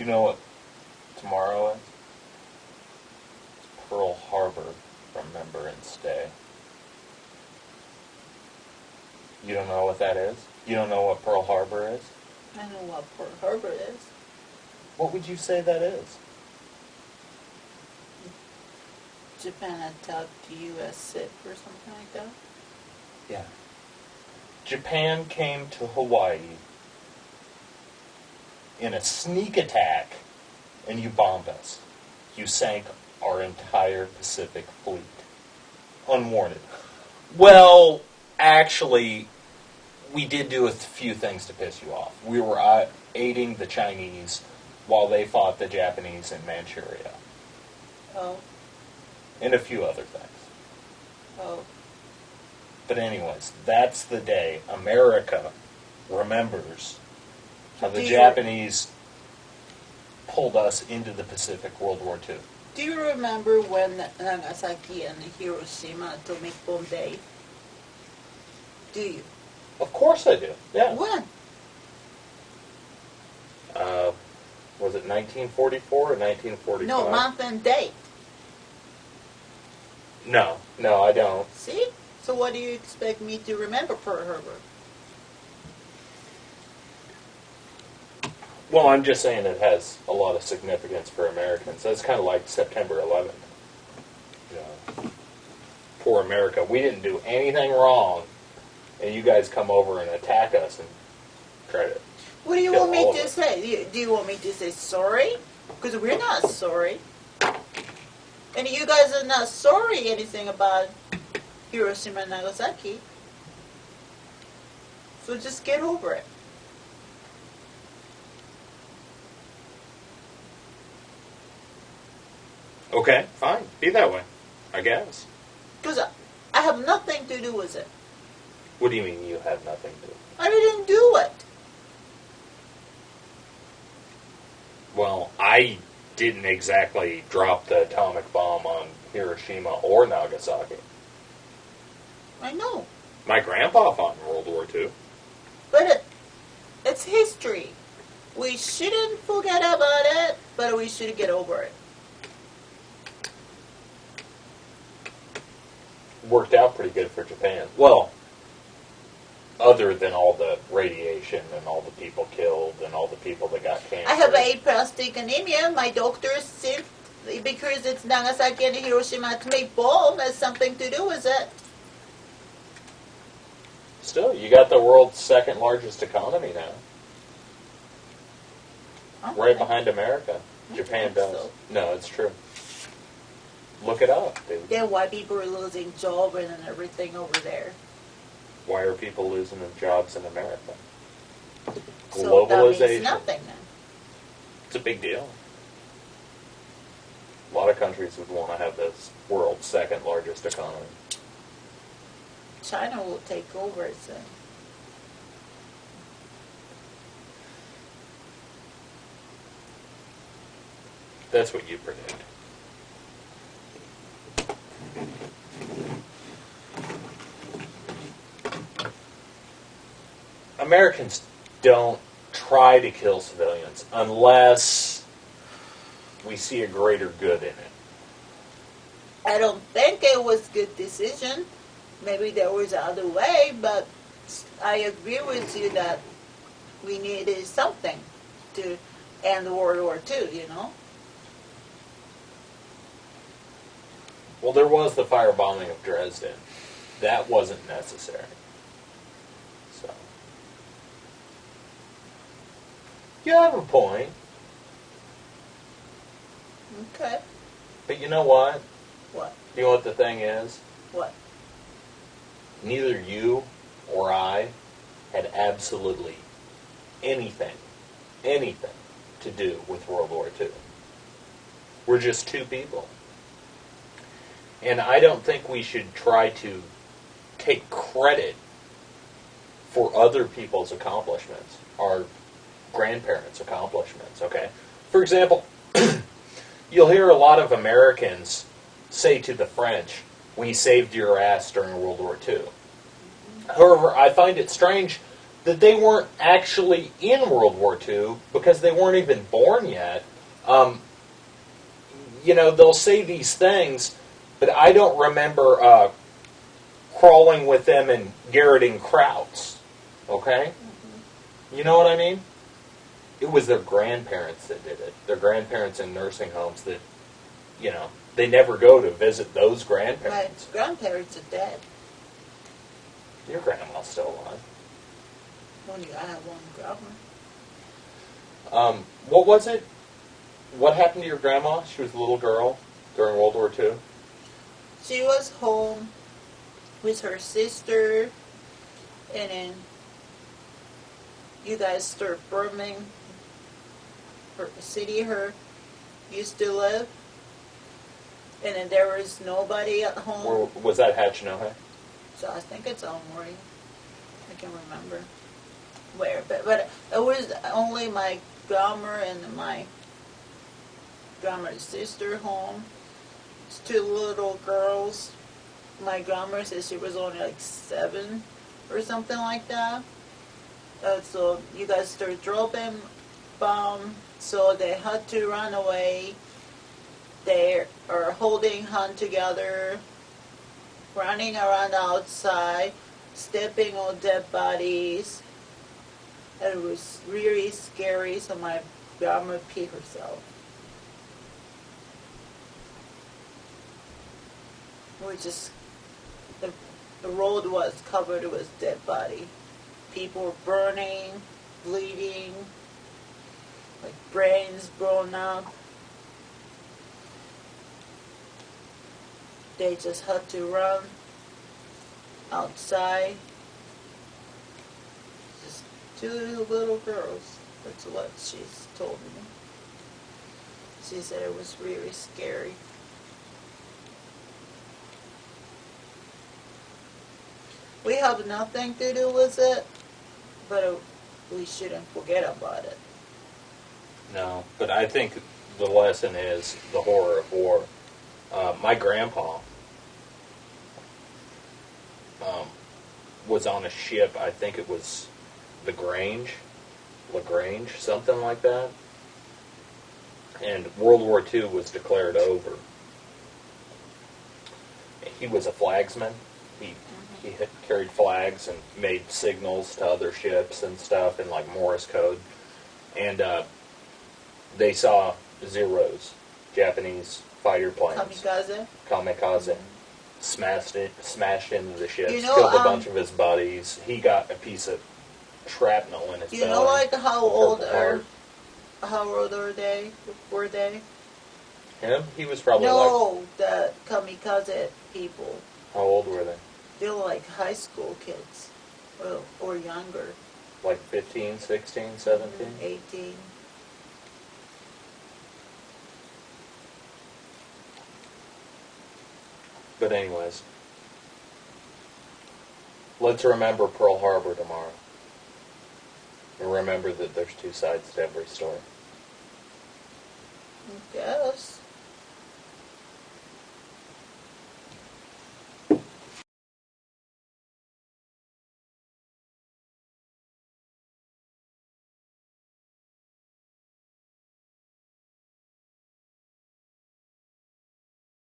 You know what tomorrow is? Pearl Harbor Remembrance Day. You don't know what that is? You don't know what Pearl Harbor is? I know what Pearl Harbor is. What would you say that is? Japan attacked the U.S. ship or something like that? Yeah. Japan came to Hawaii in a sneak attack, and you bombed us. You sank our entire Pacific fleet. Unwarranted. Well, actually, we did do a few things to piss you off. We were aiding the Chinese while they fought the Japanese in Manchuria. Oh. And a few other things. Oh. But anyways, that's the day America remembers how the Japanese pulled us into the Pacific World War II. Do you remember when Nagasaki and Hiroshima atomic bomb day? Do you? Of course I do. Yeah. When? Was it 1944 or 1945? No, month and date. No, I don't. See? So what do you expect me to remember, Pearl Harbor? Well, I'm just saying it has a lot of significance for Americans. That's kind of like September 11th. You know, poor America. We didn't do anything wrong, and you guys come over and attack us and try to... What do you want me to say? Do you want me to say sorry? Because we're not sorry. And you guys are not sorry anything about Hiroshima and Nagasaki. So just get over it. Okay, fine. Be that way, I guess. Because I have nothing to do with it. What do you mean you had nothing to do? I didn't do it. Well, I didn't exactly drop the atomic bomb on Hiroshima or Nagasaki. I know. My grandpa fought in World War II. But it's history. We shouldn't forget about it, but we should get over it. Worked out pretty good for Japan. Well, other than all the radiation and all the people killed and all the people that got cancer. I have aplastic anemia. My doctor said because it's Nagasaki and Hiroshima atomic bomb has something to do with it. Still, you got the world's second largest economy now. Right behind America. Japan does. So. No, it's true. Look it up, dude. Then why people are losing jobs and everything over there? Why are people losing their jobs in America? So Globalization. that means nothing then. It's a big deal. A lot of countries would want to have this world's second largest economy. China will take over soon. That's what you predict. Americans don't try to kill civilians unless we see a greater good in it. I don't think it was a good decision. Maybe there was another way, but I agree with you that we needed something to end World War II, you know? Well, there was the firebombing of Dresden. That wasn't necessary. So, you have a point. Okay. But you know what? What? You know what the thing is? What? Neither you or I had absolutely anything to do with World War II. We're just two people. And I don't think we should try to take credit for other people's accomplishments, our grandparents' accomplishments, okay? For example, you'll hear a lot of Americans say to the French, "We saved your ass during World War II." However, I find it strange that they weren't actually in World War II because they weren't even born yet. They'll say these things, but I don't remember crawling with them and garroting Krauts. Okay? You know what I mean? It was their grandparents that did it. Their grandparents in nursing homes that, they never go to visit those grandparents. My grandparents are dead. Your grandma's still alive. Only I have one grandma. What was it? What happened to your grandma? She was a little girl during World War II. She was home with her sister, and then you guys start bombing her city her used to live, and then there was nobody at home. Or was that Hachinohe? So I think it's Omori. I can remember where, but it was only my grandma and my grandma's sister home. It's two little girls. My grandma said she was only like 7 or something like that. So you guys started dropping bomb, so they had to run away. They are holding hands together, running around outside, stepping on dead bodies. And it was really scary, so my grandma peed herself. The road was covered with dead body. People were burning, bleeding, like brains blown up. They just had to run outside. Just 2 little girls. That's what she's told me. She said it was really scary. We have nothing to do with it, but we shouldn't forget about it. No, but I think the lesson is the horror of war. My grandpa was on a ship, I think it was LaGrange, something like that. And World War II was declared over. He was a flagsman. He had carried flags and made signals to other ships and stuff in like Morse code. And they saw Zeros, Japanese fighter planes. Kamikaze. Smashed into the ships, killed a bunch of his buddies. He got a piece of shrapnel in his belly. You know, like how old are they? Were they? Him? He was probably the kamikaze people. How old were they? They were like high school kids, or younger. Like 15, 16, 17? 18. But anyways, let's remember Pearl Harbor tomorrow. And remember that there's 2 sides to every story. Yes.